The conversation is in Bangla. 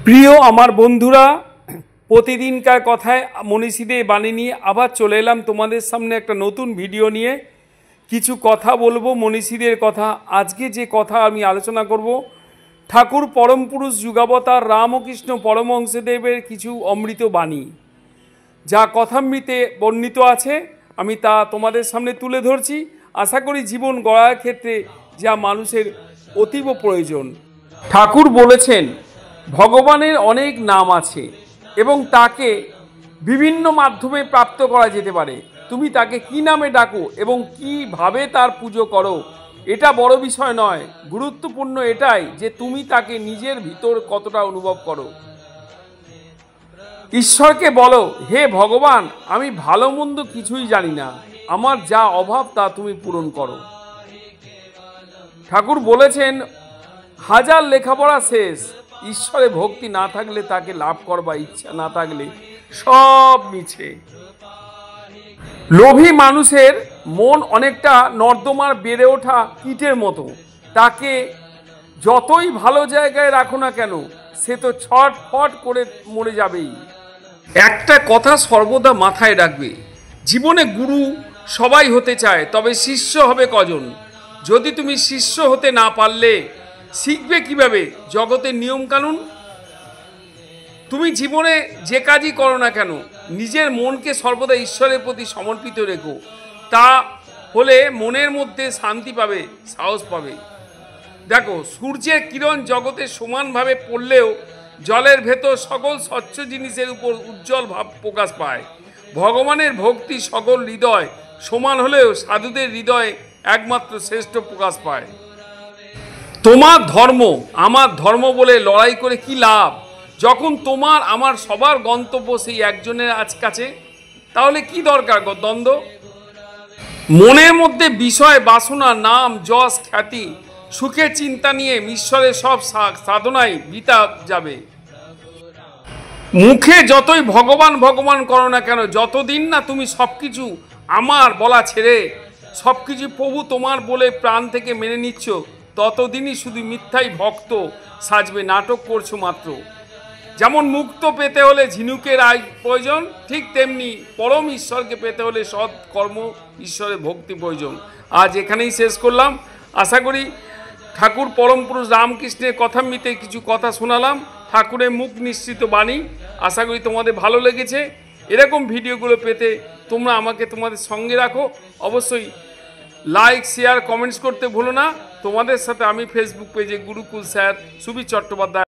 প্রিয় আমার বন্ধুরা, প্রতিদিনকার কথায় মনীষীদের বাণী নিয়ে আবার চলে এলাম তোমাদের সামনে একটা নতুন ভিডিও নিয়ে। কিছু কথা বলবো মনীষীদের কথা। আজকে যে কথা আমি আলোচনা করব, ঠাকুর পরম পুরুষ যুগাবতার রামকৃষ্ণ পরমহংসদেবের কিছু অমৃত বাণী, যা কথামৃতে বর্ণিত আছে। আমি তা তোমাদের সামনে তুলে ধরছি। আশা করি জীবন গড়ার ক্ষেত্রে যা মানুষের অতীব প্রয়োজন। ঠাকুর বলেছেন, ভগবানের অনেক নাম আছে এবং তাকে বিভিন্ন মাধ্যমে প্রাপ্ত করা যেতে পারে। তুমি তাকে কি নামে ডাকো এবং কিভাবে তার পুজো করো, এটা বড় বিষয় নয়। গুরুত্বপূর্ণ এটাই যে তুমি তাকে নিজের ভিতর কতটা অনুভব করো। ঈশ্বরকে বলো, হে ভগবান, আমি ভালো মন্দ কিছুই জানি না, আমার যা অভাব তা তুমি পূরণ করো। ঠাকুর বলেছেন, হাজার লেখাপড়া শেষ, ঈশ্বরে ভক্তি না থাকলে তাকে লাভ করবার ইচ্ছা না থাকলে সব মিছে। লোভী মানুষের মন অনেকটা নর্দমার বেড়ে ওঠা কীটের মতো। তাকে যতই ভালো জায়গায় রাখো না কেন, সে তো ছটফট করে মরে যাবেই। একটা কথা সর্বদা মাথায় রাখবে, জীবনে গুরু সবাই হতে চায়, তবে শিষ্য হবে কজন? যদি তুমি শিষ্য হতে না পারলে শিখবে কিভাবে জগতের নিয়মকানুন? তুমি জীবনে যে কাজই করো না কেন, নিজের মনকে সর্বদা ঈশ্বরের প্রতি সমর্পিত রেখো। তা হলে মনের মধ্যে শান্তি পাবে, সাহস পাবে। দেখো, সূর্যের কিরণ জগতে সমানভাবে পড়লেও জলের ভেতর সকল স্বচ্ছ জিনিসের উপর উজ্জ্বল ভাব প্রকাশ পায়। ভগবানের ভক্তি সকল হৃদয় সমান হলেও সাধুদের হৃদয়ে একমাত্র শ্রেষ্ঠ প্রকাশ পায়। তোমার ধর্ম আমার ধর্ম বলে লড়াই করে কি লাভ, যখন তোমার আমার সবার গন্তব্য সেই একজনের কাছে? তাহলে কি দরকার দ্বন্দ্ব? মনের মধ্যে বিষয় বাসনা, নাম যশ খ্যাতি, সুখের চিন্তা নিয়ে ঈশ্বরের সব সাধনাই বৃথা যাবে। মুখে যতই ভগবান ভগবান করো না কেন, যতদিন না তুমি সবকিছু আমার বলা ছেড়ে সবকিছু প্রভু তোমার বলে প্রাণ থেকে মেনে নিচ্ছ, ততদিনই শুধু মিথ্যাই ভক্ত সাজবে, নাটক করছো মাত্র। যেমন মুক্ত পেতে হলে ঝিনুকের আয় প্রয়োজন, ঠিক তেমনি পরম ঈশ্বরকে পেতে হলে সৎ কর্ম, ঈশ্বরের ভক্তি প্রয়োজন। আজ এখানেই শেষ করলাম। আশা করি ঠাকুর পরম পুরুষ রামকৃষ্ণের কথামৃতে কিছু কথা শোনালাম, ঠাকুরের মুখ নিঃসৃত বাণী। আশা করি তোমাদের ভালো লেগেছে। এরকম ভিডিওগুলো পেতে তোমরা আমাকে তোমাদের সঙ্গে রাখো। অবশ্যই লাইক, শেয়ার, কমেন্টস করতে ভুলো না। তোমাদের সাথে আমি ফেসবুক পেজে গুরুকুল স্যার সুবীর চট্টোপাধ্যায়